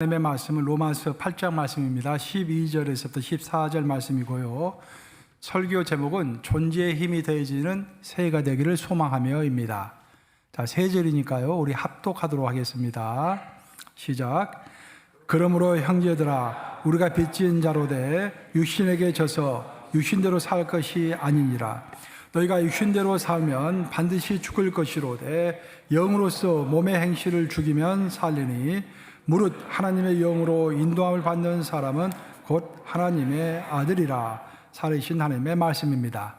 하나님의 말씀은 로마서 8장 말씀입니다. 12절에서부터 14절 말씀이고요. 설교 제목은 존재의 힘이 더해지는 새해가 되기를 소망하며입니다. 자, 세 절이니까요. 우리 합독하도록 하겠습니다. 시작. 그러므로 형제들아, 우리가 빚진 자로 돼 육신에게 져서 육신대로 살 것이 아니니라. 너희가 육신대로 살면 반드시 죽을 것이로되 영으로서 몸의 행실을 죽이면 살리니 무릇 하나님의 영으로 인도함을 받는 사람은 곧 하나님의 아들이라. 살아계신 하나님의 말씀입니다.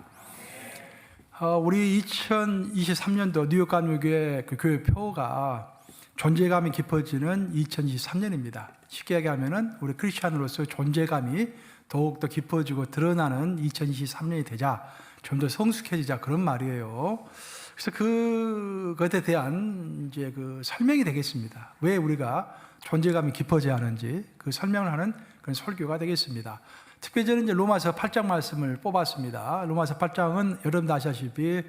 우리 2023년도 뉴욕 감리교회 그 교회 표가 존재감이 깊어지는 2023년입니다. 쉽게 얘기하면은 우리 크리스찬으로서 존재감이 더욱더 깊어지고 드러나는 2023년이 되자, 좀 더 성숙해지자, 그런 말이에요. 그래서 그것에 대한 이제 그 설명이 되겠습니다. 왜 우리가 존재감이 깊어져야 하는지 그 설명을 하는 그런 설교가 되겠습니다. 특별히 저는 이제 로마서 8장 말씀을 뽑았습니다. 로마서 8장은 여러분도 아시다시피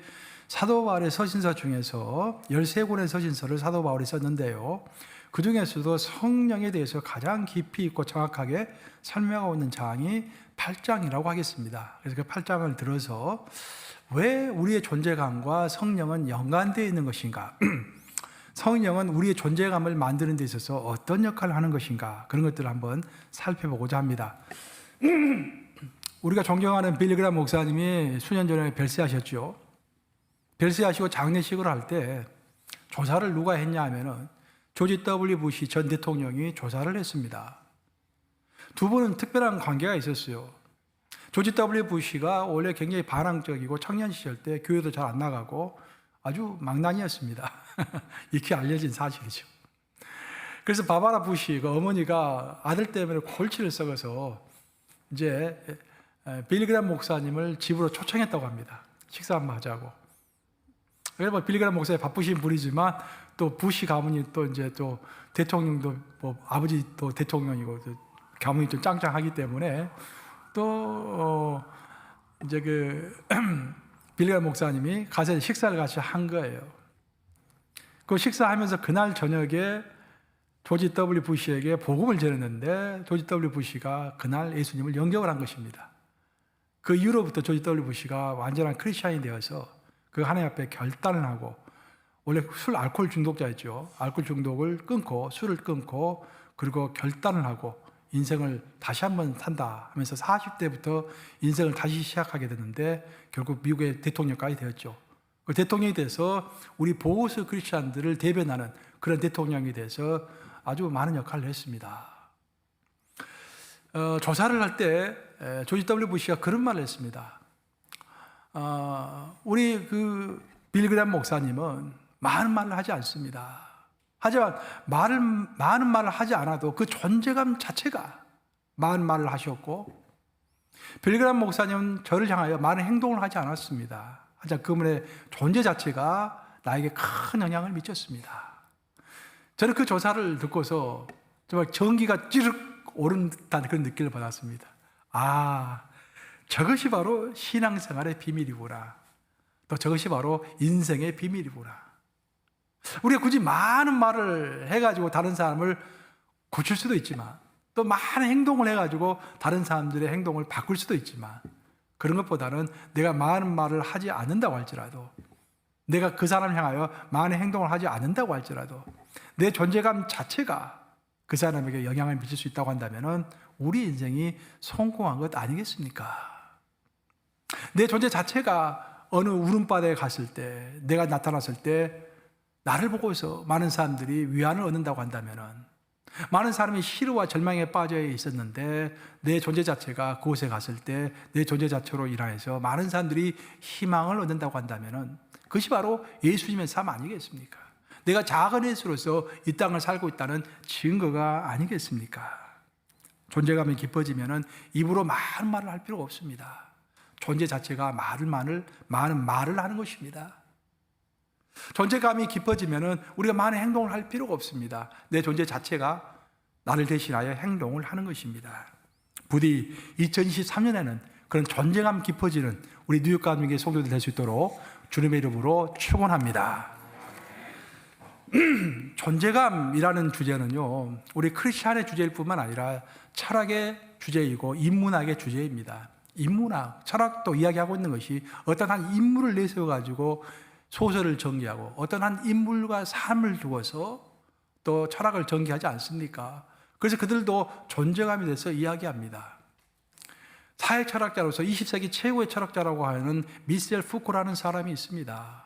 사도 바울의 서신서 중에서 13권의 서신서를 사도 바울이 썼는데요. 그 중에서도 성령에 대해서 가장 깊이 있고 정확하게 설명하고 있는 장이 8장이라고 하겠습니다. 그래서 그 8장을 들어서 왜 우리의 존재감과 성령은 연관되어 있는 것인가? 성령은 우리의 존재감을 만드는 데 있어서 어떤 역할을 하는 것인가? 그런 것들을 한번 살펴보고자 합니다. 우리가 존경하는 빌리 그레이엄 목사님이 수년 전에 별세하셨죠. 별세하시고 장례식을 할 때 조사를 누가 했냐 하면은 조지 W. 부시 전 대통령이 조사를 했습니다. 두 분은 특별한 관계가 있었어요. 조지 W. 부시가 원래 굉장히 반항적이고 청년 시절 때 교회도 잘 안 나가고 아주 망나니였습니다. 이렇게 알려진 사실이죠. 그래서 바바라 부시 그 어머니가 아들 때문에 골치를 썩어서 이제 빌리 그레이엄 목사님을 집으로 초청했다고 합니다. 식사 한번 하자고. 그래서 빌리 그레이엄 목사님 바쁘신 분이지만 또 부시 가문이 또 이제 또 대통령도 뭐 아버지 또 대통령이고 가문이 좀 짱짱하기 때문에 또 이제 그 빌리 그레이엄 목사님이 가서 식사를 같이 한 거예요. 그 식사하면서 그날 저녁에 조지 W. 부시에게 복음을 전했는데 조지 W. 부시가 그날 예수님을 영접을 한 것입니다. 그 이후로부터 조지 W. 부시가 완전한 크리스찬이 되어서 그 하나님 앞에 결단을 하고, 원래 술 알코올 중독자였죠. 알코올 중독을 끊고 술을 끊고 그리고 결단을 하고 인생을 다시 한번 산다 하면서 40대부터 인생을 다시 시작하게 됐는데 결국 미국의 대통령까지 되었죠. 그 대통령이 돼서 우리 보수 크리스찬들을 대변하는 그런 대통령이 돼서 아주 많은 역할을 했습니다. 조사를 할 때 조지 W. 부시가 그런 말을 했습니다. 우리 그 빌리 그레이엄 목사님은 많은 말을 하지 않습니다. 하지만 많은 말을 하지 않아도 그 존재감 자체가 많은 말을 하셨고, 빌리 그레이엄 목사님은 저를 향하여 많은 행동을 하지 않았습니다. 하지만 그분의 존재 자체가 나에게 큰 영향을 미쳤습니다. 저는 그 조사를 듣고서 정말 전기가 찌르륵 오른 듯한 그런 느낌을 받았습니다. 아, 저것이 바로 신앙생활의 비밀이구나. 또 저것이 바로 인생의 비밀이구나. 우리가 굳이 많은 말을 해가지고 다른 사람을 고칠 수도 있지만, 또 많은 행동을 해가지고 다른 사람들의 행동을 바꿀 수도 있지만, 그런 것보다는 내가 많은 말을 하지 않는다고 할지라도, 내가 그 사람을 향하여 많은 행동을 하지 않는다고 할지라도 내 존재감 자체가 그 사람에게 영향을 미칠 수 있다고 한다면 우리 인생이 성공한 것 아니겠습니까? 내 존재 자체가 어느 울음바다에 갔을 때, 내가 나타났을 때 나를 보고서 많은 사람들이 위안을 얻는다고 한다면, 많은 사람이 시루와 절망에 빠져 있었는데 내 존재 자체가 그곳에 갔을 때 내 존재 자체로 인하여서 많은 사람들이 희망을 얻는다고 한다면 그것이 바로 예수님의 삶 아니겠습니까? 내가 작은 예수로서 이 땅을 살고 있다는 증거가 아니겠습니까? 존재감이 깊어지면 입으로 많은 말을 할 필요가 없습니다. 존재 자체가 많은 말을 하는 것입니다. 존재감이 깊어지면 우리가 많은 행동을 할 필요가 없습니다. 내 존재 자체가 나를 대신하여 행동을 하는 것입니다. 부디 2023년에는 그런 존재감 깊어지는 우리 뉴욕 감리교회 성도들 될 수 있도록 주님의 이름으로 축원합니다. 존재감이라는 주제는요, 우리 크리스찬의 주제일 뿐만 아니라 철학의 주제이고 인문학의 주제입니다. 인문학, 철학도 이야기하고 있는 것이 어떤 한 인물을 내세워가지고 소설을 전개하고 어떤 한 인물과 삶을 두어서 또 철학을 전개하지 않습니까? 그래서 그들도 존재감에 대해서 이야기합니다. 사회 철학자로서 20세기 최고의 철학자라고 하는 미셀 푸코라는 사람이 있습니다.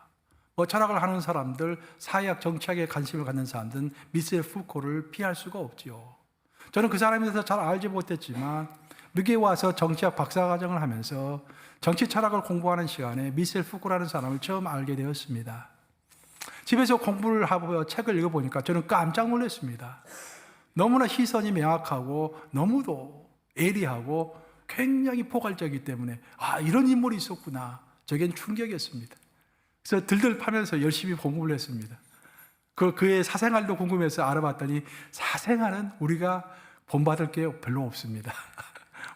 철학을 하는 사람들, 사회학, 정치학에 관심을 갖는 사람들은 미셀 푸코를 피할 수가 없지요. 저는 그 사람에 대해서 잘 알지 못했지만 미국에 와서 정치학 박사과정을 하면서 정치 철학을 공부하는 시간에 미셀 푸코라는 사람을 처음 알게 되었습니다. 집에서 공부를 하고 책을 읽어보니까 저는 깜짝 놀랐습니다. 너무나 시선이 명확하고 너무도 예리하고 굉장히 포괄적이기 때문에 이런 인물이 있었구나. 저겐 충격이었습니다. 그래서 들들 파면서 열심히 공부를 했습니다. 그의 사생활도 궁금해서 알아봤더니 사생활은 우리가 본받을 게 별로 없습니다.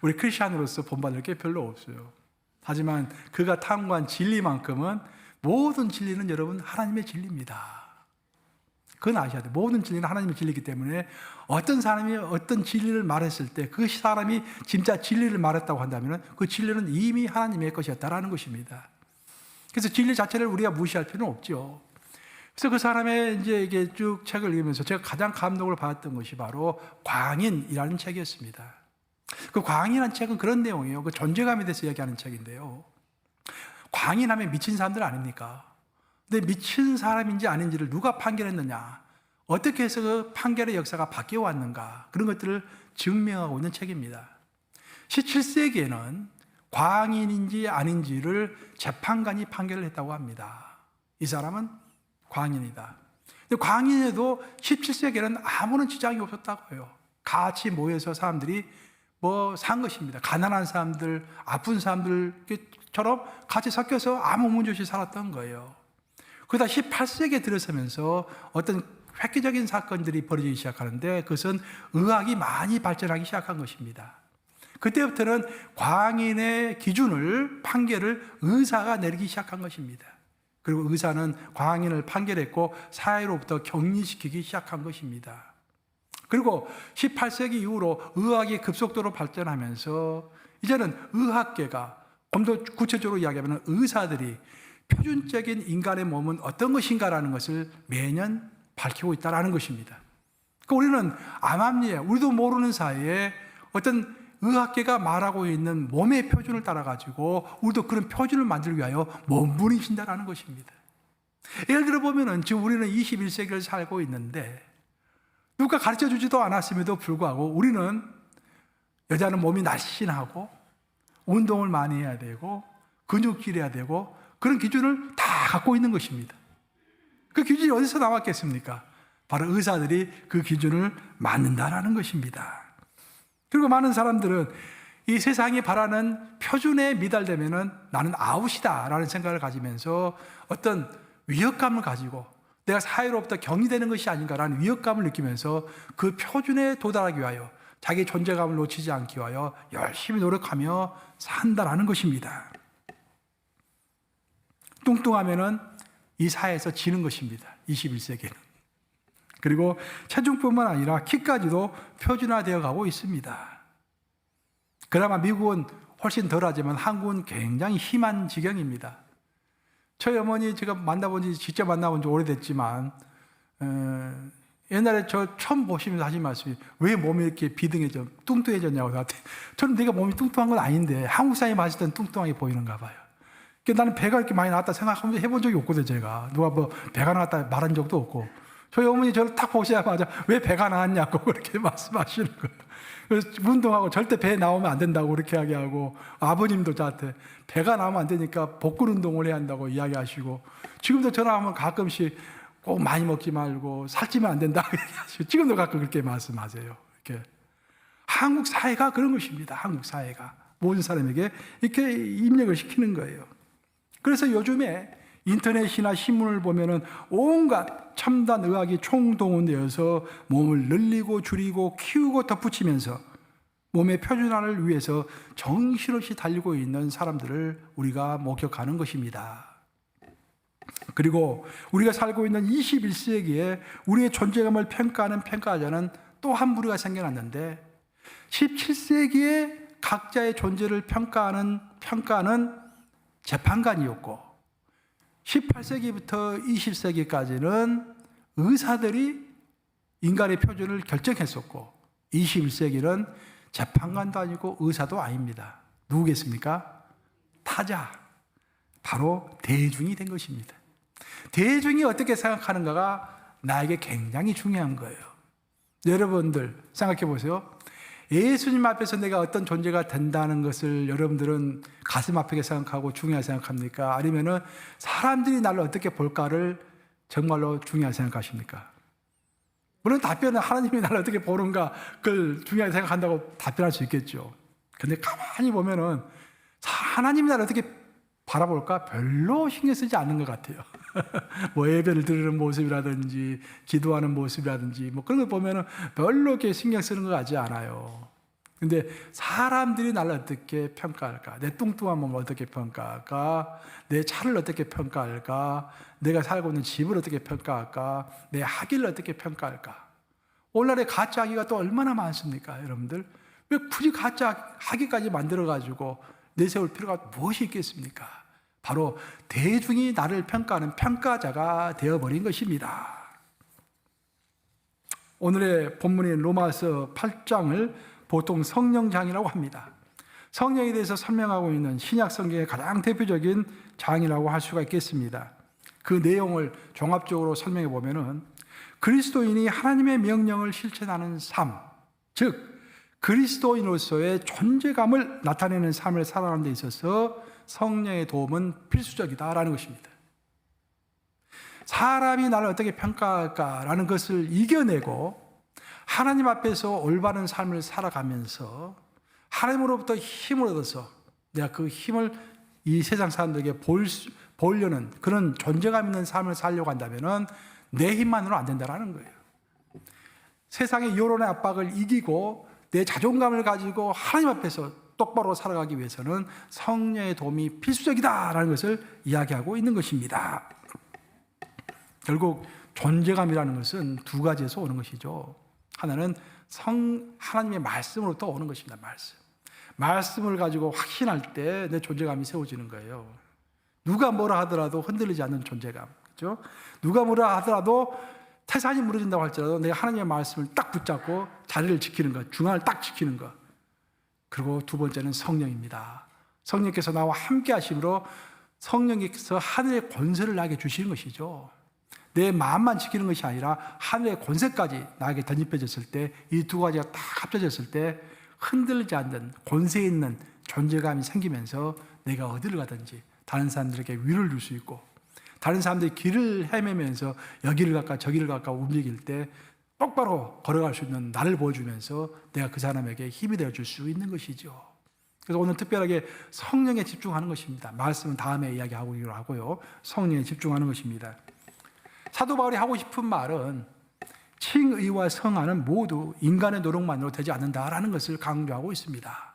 우리 크리스찬으로서 본받을 게 별로 없어요. 하지만 그가 탐구한 진리만큼은 모든 진리는 여러분 하나님의 진리입니다. 그건 아셔야 돼요. 모든 진리는 하나님의 진리이기 때문에 어떤 사람이 어떤 진리를 말했을 때 그 사람이 진짜 진리를 말했다고 한다면 그 진리는 이미 하나님의 것이었다라는 것입니다. 그래서 진리 자체를 우리가 무시할 필요는 없죠. 그래서 그 사람의 이게 쭉 책을 읽으면서 제가 가장 감동을 받았던 것이 바로 광인이라는 책이었습니다. 그 광인이라는 책은 그런 내용이에요. 그 존재감에 대해서 이야기하는 책인데요. 광인하면 미친 사람들 아닙니까? 근데 미친 사람인지 아닌지를 누가 판결했느냐, 어떻게 해서 그 판결의 역사가 바뀌어 왔는가, 그런 것들을 증명하고 있는 책입니다. 17세기에는 광인인지 아닌지를 재판관이 판결을 했다고 합니다. 이 사람은 광인이다. 근데 광인에도 17세기에는 아무런 지장이 없었다고 해요. 같이 모여서 사람들이 산 것입니다. 가난한 사람들, 아픈 사람들처럼 같이 섞여서 아무 문제 없이 살았던 거예요. 그러다 18세기에 들어서면서 어떤 획기적인 사건들이 벌어지기 시작하는데 그것은 의학이 많이 발전하기 시작한 것입니다. 그때부터는 광인의 기준을, 판결을 의사가 내리기 시작한 것입니다. 그리고 의사는 광인을 판결했고 사회로부터 격리시키기 시작한 것입니다. 그리고 18세기 이후로 의학이 급속도로 발전하면서 이제는 의학계가, 좀 더 구체적으로 이야기하면 의사들이 표준적인 인간의 몸은 어떤 것인가라는 것을 매년 밝히고 있다는 것입니다. 그러니까 우리는 암암리에, 우리도 모르는 사이에 어떤 의학계가 말하고 있는 몸의 표준을 따라가지고 우리도 그런 표준을 만들기 위하여 몸부림친다라는 것입니다. 예를 들어 보면은 지금 우리는 21세기를 살고 있는데 누가 가르쳐 주지도 않았음에도 불구하고 우리는 여자는 몸이 날씬하고 운동을 많이 해야 되고 근육질해야 되고 그런 기준을 다 갖고 있는 것입니다. 그 기준이 어디서 나왔겠습니까? 바로 의사들이 그 기준을 만든다라는 것입니다. 그리고 많은 사람들은 이 세상이 바라는 표준에 미달되면은 나는 아웃이다라는 생각을 가지면서 어떤 위협감을 가지고 내가 사회로부터 격리되는 것이 아닌가라는 위협감을 느끼면서 그 표준에 도달하기 위하여 자기 존재감을 놓치지 않기 위하여 열심히 노력하며 산다라는 것입니다. 뚱뚱하면은 이 사회에서 지는 것입니다. 21세기에는. 그리고 체중뿐만 아니라 키까지도 표준화되어 가고 있습니다. 그나마 미국은 훨씬 덜하지만 한국은 굉장히 심한 지경입니다. 저희 어머니 제가 직접 만나본 지 오래됐지만 옛날에 저 처음 보시면서 하신 말씀이 왜 몸이 이렇게 비등해져 뚱뚱해졌냐고 저한테. 저는 내가 몸이 뚱뚱한 건 아닌데 한국 사람이 봤을 때는 뚱뚱하게 보이는가 봐요. 나는 배가 이렇게 많이 나왔다 생각하면서 해본 적이 없거든요. 제가 누가 배가 나왔다 말한 적도 없고 저희 어머니 저를 딱 보시자마자 왜 배가 나왔냐고 그렇게 말씀하시는 거예요. 그래서 운동하고 절대 배 나오면 안 된다고 그렇게 이야기하고 아버님도 저한테 배가 나오면 안 되니까 복근 운동을 해야 한다고 이야기하시고 지금도 전화하면 가끔씩 꼭 많이 먹지 말고 살찌면 안 된다고 얘기하시고 지금도 가끔 그렇게 말씀하세요. 이렇게 한국 사회가 그런 것입니다. 한국 사회가 모든 사람에게 이렇게 입력을 시키는 거예요. 그래서 요즘에 인터넷이나 신문을 보면은 온갖 첨단 의학이 총동원되어서 몸을 늘리고 줄이고 키우고 덧붙이면서 몸의 표준화를 위해서 정신없이 달리고 있는 사람들을 우리가 목격하는 것입니다. 그리고 우리가 살고 있는 21세기에 우리의 존재감을 평가하는 평가자는 또 한 부류가 생겨났는데 17세기에 각자의 존재를 평가하는 재판관이었고 18세기부터 20세기까지는 의사들이 인간의 표준을 결정했었고 21세기는 재판관도 아니고 의사도 아닙니다. 누구겠습니까? 타자. 바로 대중이 된 것입니다. 대중이 어떻게 생각하는가가 나에게 굉장히 중요한 거예요. 여러분들 생각해 보세요. 예수님 앞에서 내가 어떤 존재가 된다는 것을 여러분들은 가슴 아프게 생각하고 중요하게 생각합니까? 아니면은 사람들이 나를 어떻게 볼까를 정말로 중요하게 생각하십니까? 물론 답변은 하나님이 나를 어떻게 보는가 그걸 중요하게 생각한다고 답변할 수 있겠죠. 근데 가만히 보면은 하나님이 나를 어떻게 바라볼까 별로 신경 쓰지 않는 것 같아요. 뭐 예배를 드리는 모습이라든지 기도하는 모습이라든지 뭐 그런 걸 보면은 별로 이렇게 신경 쓰는 것 같지 않아요. 근데 사람들이 나를 어떻게 평가할까? 내 뚱뚱한 몸을 어떻게 평가할까? 내 차를 어떻게 평가할까? 내가 살고 있는 집을 어떻게 평가할까? 내 학위를 어떻게 평가할까? 오늘날의 가짜 학위가 또 얼마나 많습니까, 여러분들? 왜 굳이 가짜 학위까지 만들어가지고 내세울 필요가 무엇이 있겠습니까? 바로 대중이 나를 평가하는 평가자가 되어버린 것입니다. 오늘의 본문인 로마서 8장을 보통 성령장이라고 합니다. 성령에 대해서 설명하고 있는 신약 성경의 가장 대표적인 장이라고 할 수가 있겠습니다. 그 내용을 종합적으로 설명해 보면은 그리스도인이 하나님의 명령을 실천하는 삶, 즉 그리스도인으로서의 존재감을 나타내는 삶을 살아가는 데 있어서 성령의 도움은 필수적이다라는 것입니다. 사람이 나를 어떻게 평가할까라는 것을 이겨내고 하나님 앞에서 올바른 삶을 살아가면서 하나님으로부터 힘을 얻어서 내가 그 힘을 이 세상 사람들에게 보려는 그런 존재감 있는 삶을 살려고 한다면 내 힘만으로 안 된다는 거예요. 세상의 여론의 압박을 이기고 내 자존감을 가지고 하나님 앞에서 똑바로 살아가기 위해서는 성령의 도움이 필수적이다라는 것을 이야기하고 있는 것입니다. 결국 존재감이라는 것은 두 가지에서 오는 것이죠. 하나는 하나님의 말씀으로부터 오는 것입니다. 말씀을 가지고 확신할 때 내 존재감이 세워지는 거예요. 누가 뭐라 하더라도 흔들리지 않는 존재감, 그렇죠? 누가 뭐라 하더라도 태산이 무너진다고 할지라도 내가 하나님의 말씀을 딱 붙잡고 자리를 지키는 것, 중앙을 딱 지키는 것. 그리고 두 번째는 성령입니다. 성령께서 나와 함께 하심으로 성령께서 하늘의 권세를 나에게 주시는 것이죠. 내 마음만 지키는 것이 아니라 하늘의 권세까지 나에게 덧입혀졌을 때 이 두 가지가 딱 합쳐졌을 때 흔들리지 않는 권세 있는 존재감이 생기면서 내가 어디를 가든지 다른 사람들에게 위로를 줄 수 있고 다른 사람들이 길을 헤매면서 여기를 갈까 저기를 갈까 움직일 때 똑바로 걸어갈 수 있는 나를 보여주면서 내가 그 사람에게 힘이 되어줄 수 있는 것이죠. 그래서 오늘 특별하게 성령에 집중하는 것입니다. 말씀은 다음에 이야기하기로 하고요. 성령에 집중하는 것입니다. 사도 바울이 하고 싶은 말은 칭의와 성화는 모두 인간의 노력만으로 되지 않는다라는 것을 강조하고 있습니다.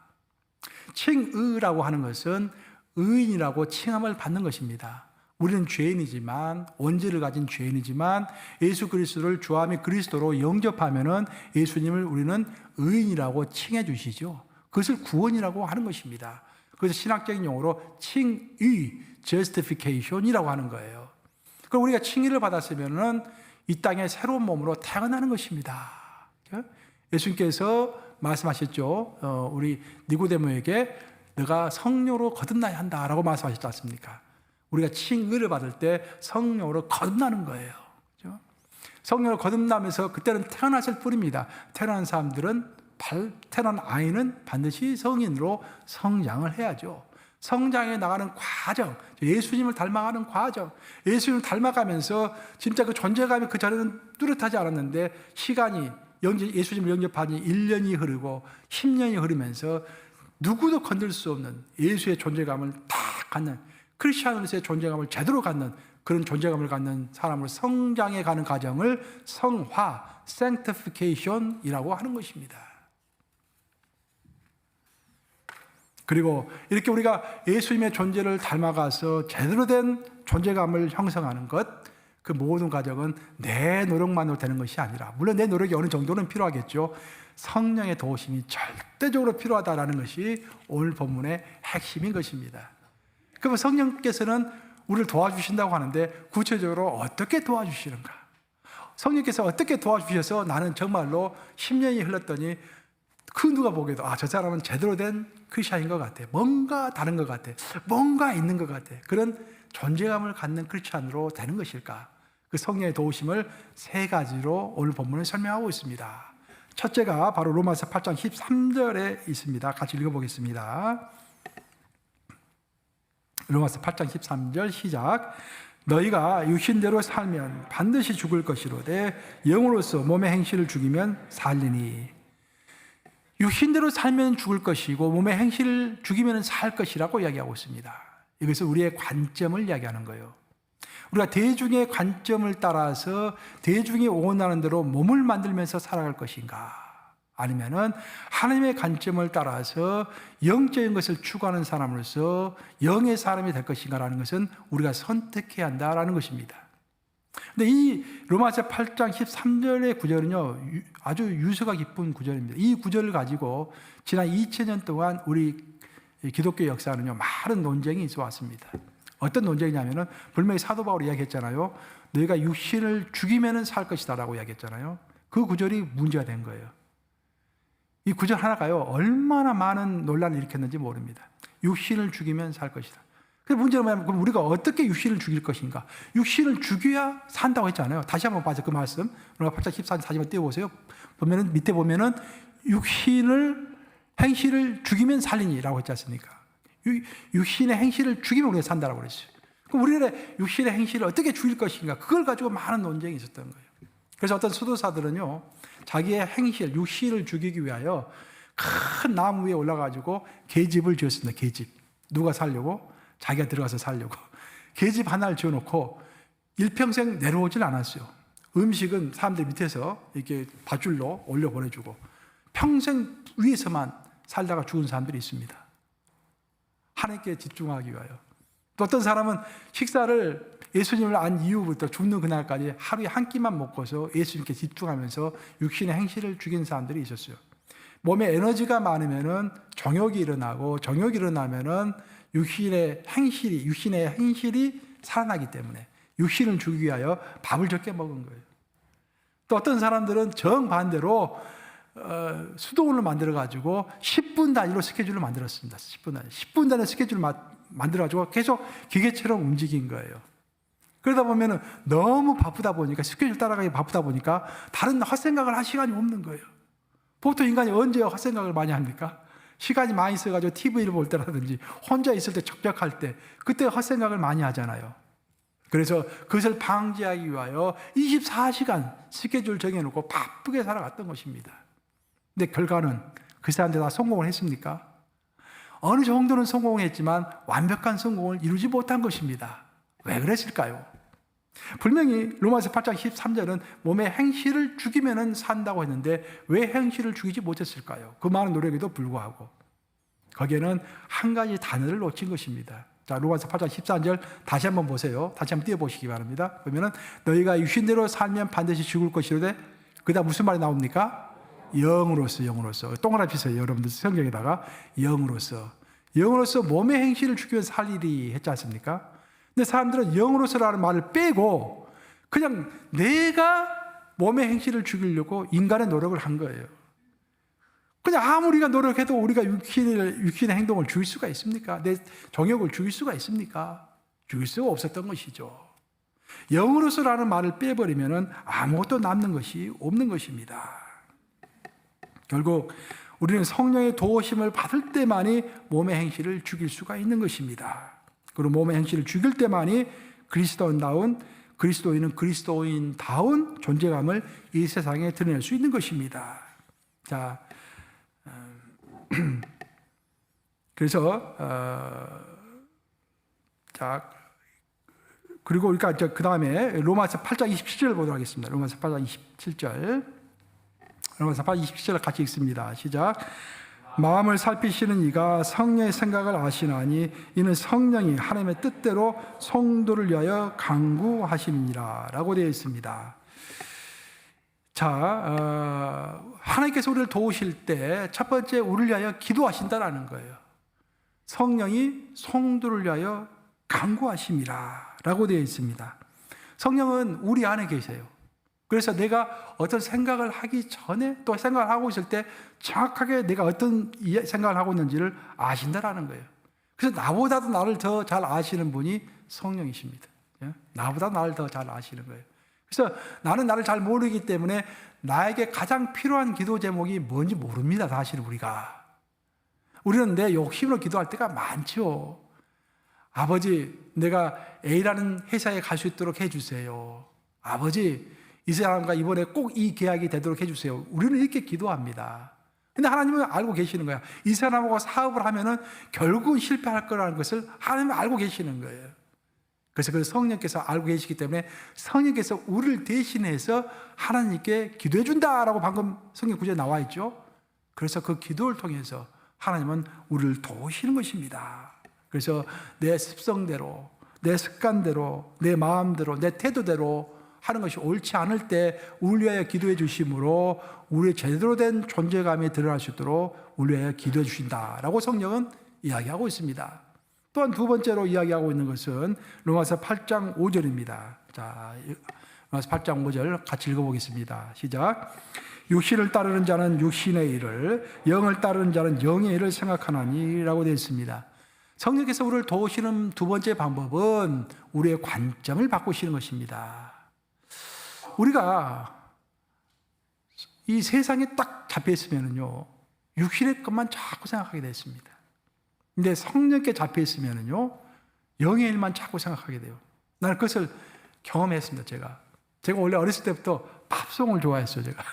칭의라고 하는 것은 의인이라고 칭함을 받는 것입니다. 우리는 죄인이지만 원죄를 가진 죄인이지만 예수 그리스도를 주와 및 그리스도로 영접하면은 예수님을 우리는 의인이라고 칭해 주시죠. 그것을 구원이라고 하는 것입니다. 그래서 신학적인 용어로 칭의, justification이라고 하는 거예요. 그럼 우리가 칭의를 받았으면은 이 땅에 새로운 몸으로 태어나는 것입니다. 예수님께서 말씀하셨죠. 우리 니고데모에게 너가 성령으로 거듭나야 한다라고 말씀하셨지 않습니까? 우리가 칭의를 받을 때 성령으로 거듭나는 거예요. 그렇죠? 성령으로 거듭나면서 그때는 태어났을 뿐입니다. 태어난 사람들은 태어난 아이는 반드시 성인으로 성장을 해야죠. 성장해 나가는 과정, 예수님을 닮아가는 과정, 예수님을 닮아가면서 진짜 그 존재감이 그 전에는 뚜렷하지 않았는데 시간이 예수님을 영접한 지 1년이 흐르고 10년이 흐르면서 누구도 건들 수 없는 예수의 존재감을 딱 갖는 크리스천으로서의 존재감을 제대로 갖는 그런 존재감을 갖는 사람으로 성장해 가는 과정을 성화, sanctification이라고 하는 것입니다. 그리고 이렇게 우리가 예수님의 존재를 닮아가서 제대로 된 존재감을 형성하는 것, 그 모든 과정은 내 노력만으로 되는 것이 아니라, 물론 내 노력이 어느 정도는 필요하겠죠. 성령의 도우심이 절대적으로 필요하다는 것이 오늘 본문의 핵심인 것입니다. 그럼 성령께서는 우리를 도와주신다고 하는데 구체적으로 어떻게 도와주시는가? 성령께서 어떻게 도와주셔서 나는 정말로 10년이 흘렀더니 그 누가 보기에도 저 사람은 제대로 된 크리스찬인 것 같아. 뭔가 다른 것 같아. 뭔가 있는 것 같아. 그런 존재감을 갖는 크리스찬으로 되는 것일까? 그 성령의 도우심을 3가지로 오늘 본문을 설명하고 있습니다. 첫째가 바로 로마서 8장 13절에 있습니다. 같이 읽어보겠습니다. 로마서 8장 13절 시작. 너희가 육신대로 살면 반드시 죽을 것이로되 영으로서 몸의 행실을 죽이면 살리니. 육신대로 살면 죽을 것이고 몸의 행실을 죽이면 살 것이라고 이야기하고 있습니다. 이것은 우리의 관점을 이야기하는 거예요. 우리가 대중의 관점을 따라서 대중이 원하는 대로 몸을 만들면서 살아갈 것인가, 아니면은 하나님의 관점을 따라서 영적인 것을 추구하는 사람으로서 영의 사람이 될 것인가라는 것은 우리가 선택해야 한다라는 것입니다. 근데 이 로마서 8장 13절의 구절은요, 아주 유서가 깊은 구절입니다. 이 구절을 가지고 지난 2000년 동안 우리 기독교 역사는요, 많은 논쟁이 있어 왔습니다. 어떤 논쟁이냐면은, 분명히 사도 바울이 이야기했잖아요. 너희가 육신을 죽이면은 살 것이다라고 이야기했잖아요. 그 구절이 문제가 된 거예요. 이 구절 하나가요, 얼마나 많은 논란을 일으켰는지 모릅니다. 육신을 죽이면 살 것이다. 그 문제는 뭐냐면, 그럼 우리가 어떻게 육신을 죽일 것인가? 육신을 죽여야 산다고 했잖아요. 다시 한번 봐서 그 말씀. 로마 8장 14절 다시 한번 띄워보세요. 보면은, 밑에 보면은, 행실을 죽이면 살리니라고 했지 않습니까? 육신의 행실을 죽이면 우리가 산다라고 그랬어요. 그럼 우리의 육신의 행실을 어떻게 죽일 것인가? 그걸 가지고 많은 논쟁이 있었던 거예요. 그래서 어떤 수도사들은요, 자기의 행실, 육신을 죽이기 위하여 큰 나무 위에 올라가지고 계집을 지었습니다. 계집. 누가 살려고? 자기가 들어가서 살려고. 계집 하나를 지어놓고 일평생 내려오질 않았어요. 음식은 사람들 밑에서 이렇게 밧줄로 올려 보내주고 평생 위에서만 살다가 죽은 사람들이 있습니다. 하나님께 집중하기 위하여. 또 어떤 사람은 식사를 예수님을 안 이후부터 죽는 그날까지 하루에 한 끼만 먹고서 예수님께 집중하면서 육신의 행실을 죽인 사람들이 있었어요. 몸에 에너지가 많으면은 정욕이 일어나고, 정욕이 일어나면은 육신의 행실이 살아나기 때문에 육신을 죽이기 위하여 밥을 적게 먹은 거예요. 또 어떤 사람들은 정반대로 수도원을 만들어가지고 10분 단위로 스케줄을 만들었습니다. 10분 단위 스케줄을 만들어가지고 계속 기계처럼 움직인 거예요. 그러다 보면은 너무 바쁘다 보니까, 스케줄 따라가기 바쁘다 보니까 다른 헛생각을 할 시간이 없는 거예요. 보통 인간이 언제 헛생각을 많이 합니까? 시간이 많이 있어가지고 TV를 볼 때라든지 혼자 있을 때 적적할 때, 그때 헛생각을 많이 하잖아요. 그래서 그것을 방지하기 위하여 24시간 스케줄 정해놓고 바쁘게 살아갔던 것입니다. 근데 결과는 그 사람들 다 성공을 했습니까? 어느 정도는 성공했지만 완벽한 성공을 이루지 못한 것입니다. 왜 그랬을까요? 분명히 로마서 8장 13절은 몸의 행실을 죽이면 산다고 했는데 왜 행실을 죽이지 못했을까요? 그 많은 노력에도 불구하고 거기에는 한 가지 단어를 놓친 것입니다. 자, 로마서 8장 14절 다시 한번 보세요. 다시 한번 띄워보시기 바랍니다. 보면은 너희가 육신대로 살면 반드시 죽을 것이로되, 그다음 무슨 말이 나옵니까? 영으로서 동그라미 피세요. 여러분들 성경에다가 영으로서 몸의 행실을 죽이면 살리리 했지 않습니까? 근데 사람들은 영으로서라는 말을 빼고 그냥 내가 몸의 행실을 죽이려고 인간의 노력을 한 거예요. 그냥 아무리가 노력해도 우리가 육신의 행동을 죽일 수가 있습니까? 내 정욕을 죽일 수가 있습니까? 죽일 수가 없었던 것이죠. 영으로서라는 말을 빼버리면 아무것도 남는 것이 없는 것입니다. 결국 우리는 성령의 도우심을 받을 때만이 몸의 행실을 죽일 수가 있는 것입니다. 그리고 몸의 행실을 죽일 때만이 그리스도인은 그리스도인다운 존재감을 이 세상에 드러낼 수 있는 것입니다. 자, 그래서 자, 그리고 우리가 그 다음에 로마서 8장 27절 보도록 하겠습니다. 로마서 8장 27절 같이 읽습니다. 시작. 마음을 살피시는 이가 성령의 생각을 아시나니 이는 성령이 하나님의 뜻대로 성도를 위하여 간구하심이니라 라고 되어 있습니다. 자, 하나님께서 우리를 도우실 때 첫 번째 우리를 위하여 기도하신다라는 거예요. 성령이 성도를 위하여 간구하심이라 라고 되어 있습니다. 성령은 우리 안에 계세요. 그래서 내가 어떤 생각을 하기 전에 또 생각을 하고 있을 때 정확하게 내가 어떤 생각을 하고 있는지를 아신다라는 거예요. 그래서 나보다도 나를 더 잘 아시는 분이 성령이십니다. 나보다 나를 더 잘 아시는 거예요. 그래서 나는 나를 잘 모르기 때문에 나에게 가장 필요한 기도 제목이 뭔지 모릅니다. 사실 우리는 내 욕심으로 기도할 때가 많죠. 아버지, 내가 A라는 회사에 갈 수 있도록 해주세요. 아버지, 이 사람과 이번에 꼭 이 계약이 되도록 해주세요. 우리는 이렇게 기도합니다. 근데 하나님은 알고 계시는 거야. 이 사람하고 사업을 하면은 결국은 실패할 거라는 것을 하나님은 알고 계시는 거예요. 그래서 그 성령께서 알고 계시기 때문에 성령께서 우리를 대신해서 하나님께 기도해 준다라고 방금 성경 구절에 나와 있죠. 그래서 그 기도를 통해서 하나님은 우리를 도우시는 것입니다. 그래서 내 습성대로, 내 습관대로, 내 마음대로, 내 태도대로 하는 것이 옳지 않을 때 우리 위하여 기도해 주심으로 우리의 제대로 된 존재감이 드러날 수 있도록 우리 위하여 기도해 주신다라고 성령은 이야기하고 있습니다. 또한 두 번째로 이야기하고 있는 것은 로마서 8장 5절입니다. 자, 로마서 8장 5절 같이 읽어보겠습니다. 시작. 육신을 따르는 자는 육신의 일을, 영을 따르는 자는 영의 일을 생각하나니 라고 되어 있습니다. 성령께서 우리를 도우시는 두 번째 방법은 우리의 관점을 바꾸시는 것입니다. 우리가 이 세상에 딱 잡혀 있으면요, 육신의 것만 자꾸 생각하게 됐습니다. 근데 성령께 잡혀 있으면요, 영의 일만 자꾸 생각하게 돼요. 나는 그것을 경험했습니다. 제가 원래 어렸을 때부터 팝송을 좋아했어요. 제가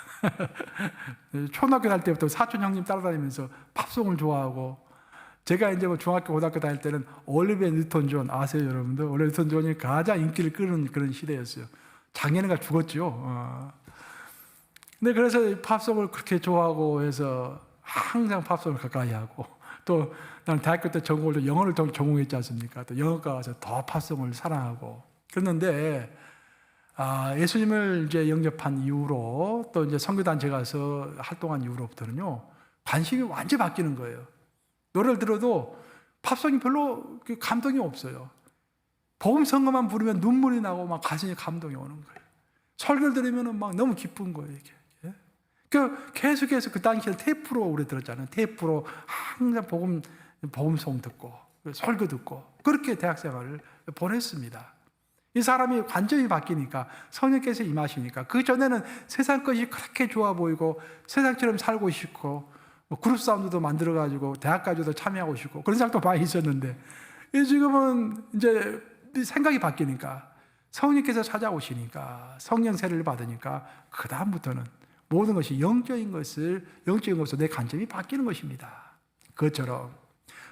초등학교 다닐 때부터 사촌 형님 따라다니면서 팝송을 좋아하고, 제가 이제 뭐 중학교, 고등학교 다닐 때는 올리비아 뉴턴 존 아세요, 여러분들? 올리비아 뉴턴 존이 가장 인기를 끄는 그런 시대였어요. 작년에가 죽었죠. 근데 그래서 팝송을 그렇게 좋아하고 해서 항상 팝송을 가까이 하고, 또 나는 대학교 때 전공을 영어를 전공했지 않습니까? 또 영어과 가서 더 팝송을 사랑하고 그랬는데, 예수님을 이제 영접한 이후로 또 이제 선교단체 가서 활동한 이후로부터는요, 관심이 완전히 바뀌는 거예요. 노래를 들어도 팝송이 별로 감동이 없어요. 복음 선거만 부르면 눈물이 나고 막 가슴에 감동이 오는 거예요. 설교를 들으면 막 너무 기쁜 거예요, 이게. 그 계속해서 그 당시에 테이프로 우리 들었잖아요. 테이프로 항상 복음송 듣고 설교 듣고 그렇게 대학 생활을 보냈습니다. 이 사람이 관점이 바뀌니까, 성령께서 임하시니까, 그 전에는 세상 것이 그렇게 좋아 보이고 세상처럼 살고 싶고 그룹 사운드도 만들어가지고 대학까지도 참여하고 싶고 그런 생각도 많이 있었는데, 지금은 이제 생각이 바뀌니까, 성령께서 찾아오시니까, 성령 세례를 받으니까 그 다음부터는 모든 것이 영적인 것으로 내 관점이 바뀌는 것입니다. 그것처럼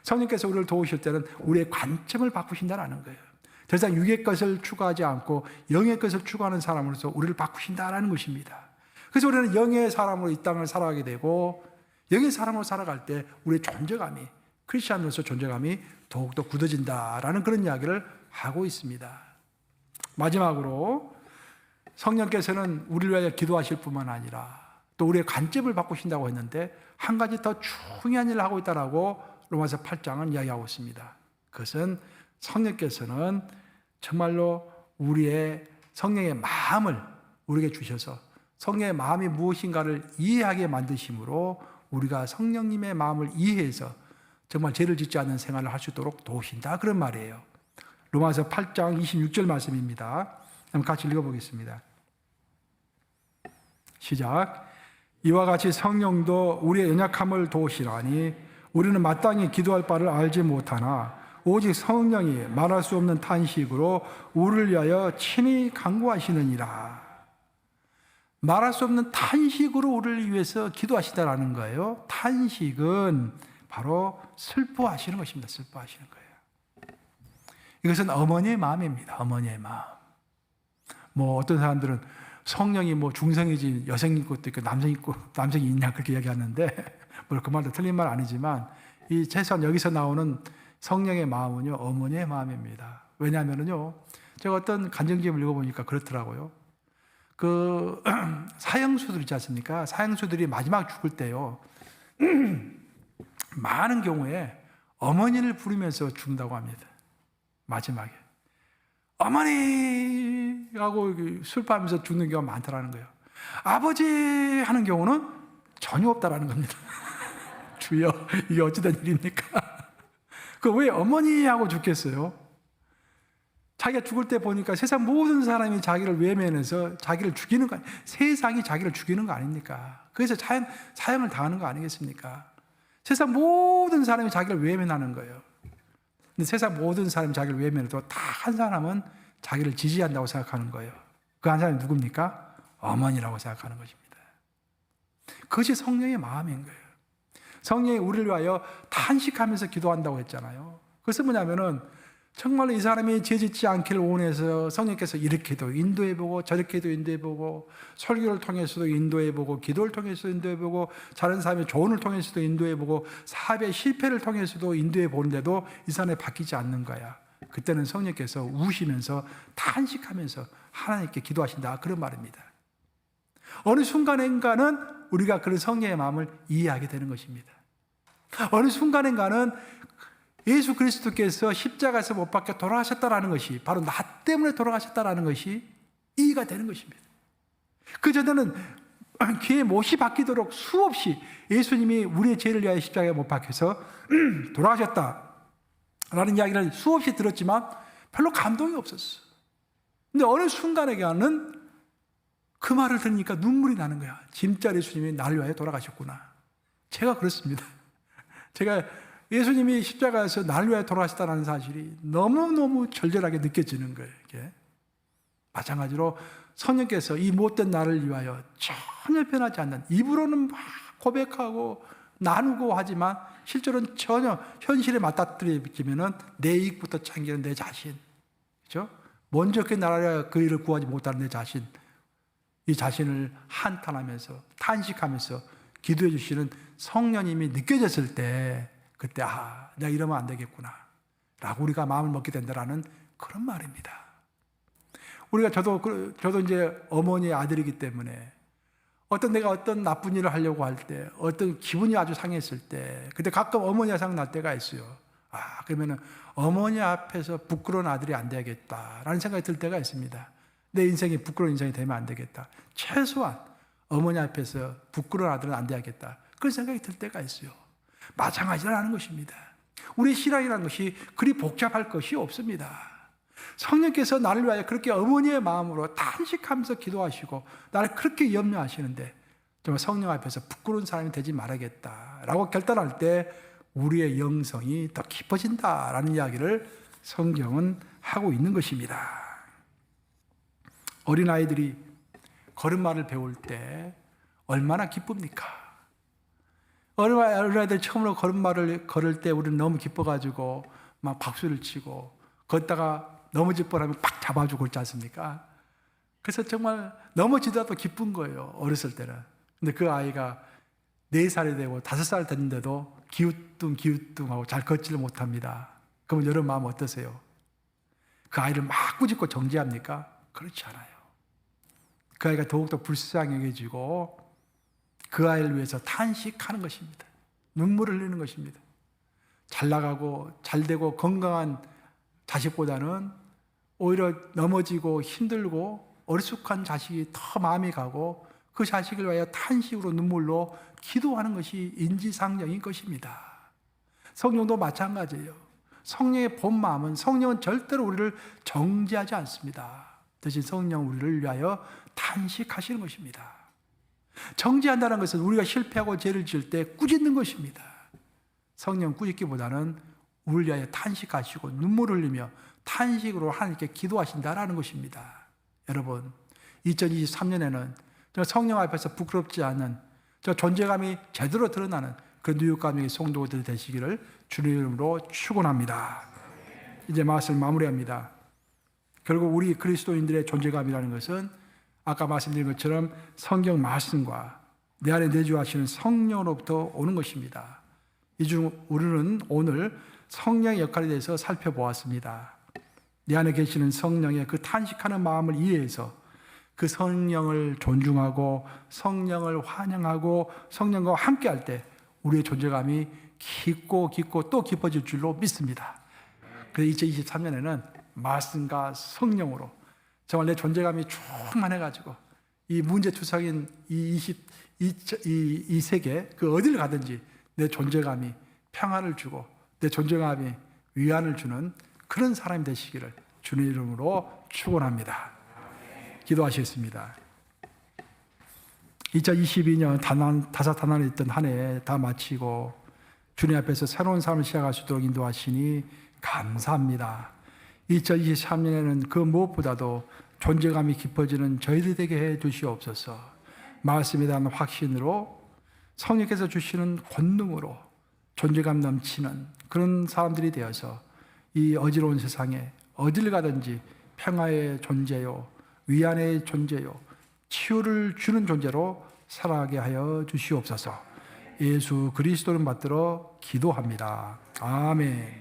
성령께서 우리를 도우실 때는 우리의 관점을 바꾸신다는 거예요. 더 이상 육의 것을 추구하지 않고 영의 것을 추구하는 사람으로서 우리를 바꾸신다는 것입니다. 그래서 우리는 영의 사람으로 이 땅을 살아가게 되고, 영의 사람으로 살아갈 때 우리의 존재감이, 크리스찬으로서 존재감이 더욱더 굳어진다라는 그런 이야기를 하고 있습니다. 마지막으로 성령께서는 우리를 위하여 기도하실 뿐만 아니라 또 우리의 관점을 바꾸신다고 했는데, 한 가지 더 중요한 일을 하고 있다라고 로마서 8장은 이야기하고 있습니다. 그것은 성령께서는 정말로 우리의 성령의 마음을 우리에게 주셔서 성령의 마음이 무엇인가를 이해하게 만드심으로 우리가 성령님의 마음을 이해해서 정말 죄를 짓지 않는 생활을 할 수 있도록 도우신다, 그런 말이에요. 로마서 8장 26절 말씀입니다. 한번 같이 읽어보겠습니다. 시작. 이와 같이 성령도 우리의 연약함을 도우시라니 우리는 마땅히 기도할 바를 알지 못하나 오직 성령이 말할 수 없는 탄식으로 우리를 위하여 친히 간구하시느니라. 말할 수 없는 탄식으로 우리를 위해서 기도하시다라는 거예요. 탄식은 바로 슬퍼하시는 것입니다. 슬퍼하시는 거예요. 이것은 어머니의 마음입니다. 어머니의 마음. 뭐 어떤 사람들은 성령이 뭐 중성이지 여성이 있고 또 남성이 있고 남성이 있냐 그렇게 이야기하는데, 물론 그 말도 틀린 말 아니지만 이 최소한 여기서 나오는 성령의 마음은요, 어머니의 마음입니다. 왜냐하면요, 제가 어떤 간증집을 읽어보니까 그렇더라고요. 그 사형수들 있지 않습니까? 사형수들이 마지막 죽을 때요, 많은 경우에 어머니를 부르면서 죽는다고 합니다. 마지막에 어머니 하고 슬퍼하면서 죽는 경우가 많다라는 거예요. 아버지 하는 경우는 전혀 없다라는 겁니다. 주여, 이게 어찌된 일입니까? 그 왜 어머니 하고 죽겠어요? 자기가 죽을 때 보니까 세상 모든 사람이 자기를 외면해서 자기를 죽이는 거 아니에요. 세상이 자기를 죽이는 거 아닙니까? 그래서 사형을 당하는 거 아니겠습니까? 세상 모든 사람이 자기를 외면하는 거예요. 근데 세상 모든 사람이 자기를 외면해도 다 한 사람은 자기를 지지한다고 생각하는 거예요. 그 한 사람이 누굽니까? 어머니라고 생각하는 것입니다. 그것이 성령의 마음인 거예요. 성령이 우리를 위하여 탄식하면서 기도한다고 했잖아요. 그것은 뭐냐면은 정말로 이 사람이 죄짓지 않기를 원해서 성령께서 이렇게도 인도해보고 저렇게도 인도해보고 설교를 통해서도 인도해보고 기도를 통해서도 인도해보고 다른 사람의 조언을 통해서도 인도해보고 사업의 실패를 통해서도 인도해보는데도 이 사람이 바뀌지 않는 거야. 그때는 성령께서 우시면서 탄식하면서 하나님께 기도하신다, 그런 말입니다. 어느 순간인가는 우리가 그런 성령의 마음을 이해하게 되는 것입니다. 어느 순간인가는 예수 그리스도께서 십자가에서 못 박혀 돌아가셨다라는 것이 바로 나 때문에 돌아가셨다라는 것이 이해가 되는 것입니다. 그전에는 귀에 못이 박히도록 수없이 예수님이 우리의 죄를 위하여 십자가에 못 박혀서 돌아가셨다라는 이야기를 수없이 들었지만 별로 감동이 없었어. 근데 어느 순간에는 그 말을 들으니까 눈물이 나는 거야. 진짜 예수님이 나를 위하여 돌아가셨구나. 제가 그렇습니다. 제가 예수님이 십자가에서 나를 위하여 돌아가셨다는 사실이 너무너무 절절하게 느껴지는 거예요. 이게. 마찬가지로 성령께서 이 못된 나를 위하여 전혀 변하지 않는, 입으로는 막 고백하고 나누고 하지만 실제로는 전혀 현실에 맞닥뜨리면은 내 이익부터 챙기는 내 자신, 그렇죠? 먼저 그 나라에 그 일을 구하지 못하는 내 자신, 이 자신을 한탄하면서 탄식하면서 기도해 주시는 성령님이 느껴졌을 때, 그때 내가 이러면 안 되겠구나 라고 우리가 마음을 먹게 된다라는 그런 말입니다. 우리가 저도 이제 어머니의 아들이기 때문에 내가 어떤 나쁜 일을 하려고 할 때, 어떤 기분이 아주 상했을 때, 그때 가끔 어머니가 생각날 때가 있어요. 그러면은 어머니 앞에서 부끄러운 아들이 안 되겠다라는 생각이 들 때가 있습니다. 내 인생이 부끄러운 인생이 되면 안 되겠다. 최소한 어머니 앞에서 부끄러운 아들은 안 돼야겠다. 그런 생각이 들 때가 있어요. 마찬가지라는 것입니다. 우리 신앙이라는 것이 그리 복잡할 것이 없습니다. 성령께서 나를 위하여 그렇게 어머니의 마음으로 탄식하면서 기도하시고 나를 그렇게 염려하시는데 정말 성령 앞에서 부끄러운 사람이 되지 말아야겠다라고 결단할 때 우리의 영성이 더 깊어진다라는 이야기를 성경은 하고 있는 것입니다. 어린아이들이 걸음마를 배울 때 얼마나 기쁩니까? 어린아이들 처음으로 걸음마를 걸을 때 우리는 너무 기뻐가지고 막 박수를 치고 걷다가 넘어질 뻔하면 팍 잡아주고 있지 않습니까? 그래서 정말 넘어지더라도 기쁜 거예요, 어렸을 때는. 근데 그 아이가 4살이 되고 5살 됐는데도 기우뚱하고 잘 걷지를 못합니다. 그러면 여러분 마음 어떠세요? 그 아이를 막 꾸짖고 정죄합니까? 그렇지 않아요. 그 아이가 더욱더 불쌍해지고 그 아이를 위해서 탄식하는 것입니다. 눈물을 흘리는 것입니다. 잘 나가고 잘 되고 건강한 자식보다는 오히려 넘어지고 힘들고 어리숙한 자식이 더 마음이 가고 그 자식을 위하여 탄식으로 눈물로 기도하는 것이 인지상정인 것입니다. 성령도 마찬가지예요. 성령의 본 마음은 성령은 절대로 우리를 정죄하지 않습니다. 대신 성령 우리를 위하여 탄식하시는 것입니다. 정죄한다는 것은 우리가 실패하고 죄를 지을 때 꾸짖는 것입니다. 성령 꾸짖기보다는 우리를 위하여 탄식하시고 눈물을 흘리며 탄식으로 하나님께 기도하신다라는 것입니다. 여러분, 2023년에는 저 성령 앞에서 부끄럽지 않은 저 존재감이 제대로 드러나는 그 뉴욕감의 성도들이 되시기를 주님의 이름으로 축원합니다. 이제 말씀을 마무리합니다. 결국 우리 그리스도인들의 존재감이라는 것은 아까 말씀드린 것처럼 성경 말씀과 내 안에 내주하시는 성령으로부터 오는 것입니다. 이 중 우리는 오늘 성령의 역할에 대해서 살펴보았습니다. 내 안에 계시는 성령의 그 탄식하는 마음을 이해해서 그 성령을 존중하고 성령을 환영하고 성령과 함께할 때 우리의 존재감이 깊고 깊고 또 깊어질 줄로 믿습니다. 그래서 2023년에는 말씀과 성령으로 정말 내 존재감이 충만해가지고 이 문제투성인 이 세계 그 어디를 가든지 내 존재감이 평안을 주고 내 존재감이 위안을 주는 그런 사람이 되시기를 주님 이름으로 축원합니다. 기도하시겠습니다. 2022년 다사다난했던 한 해 다 마치고 주님 앞에서 새로운 삶을 시작할 수 있도록 인도하시니 감사합니다. 2023년에는 그 무엇보다도 존재감이 깊어지는 저희들 되게 해 주시옵소서. 말씀에 대한 확신으로 성령께서 주시는 권능으로 존재감 넘치는 그런 사람들이 되어서 이 어지러운 세상에 어딜 가든지 평화의 존재요, 위안의 존재요, 치유를 주는 존재로 살아가게 하여 주시옵소서. 예수 그리스도를 받들어 기도합니다. 아멘.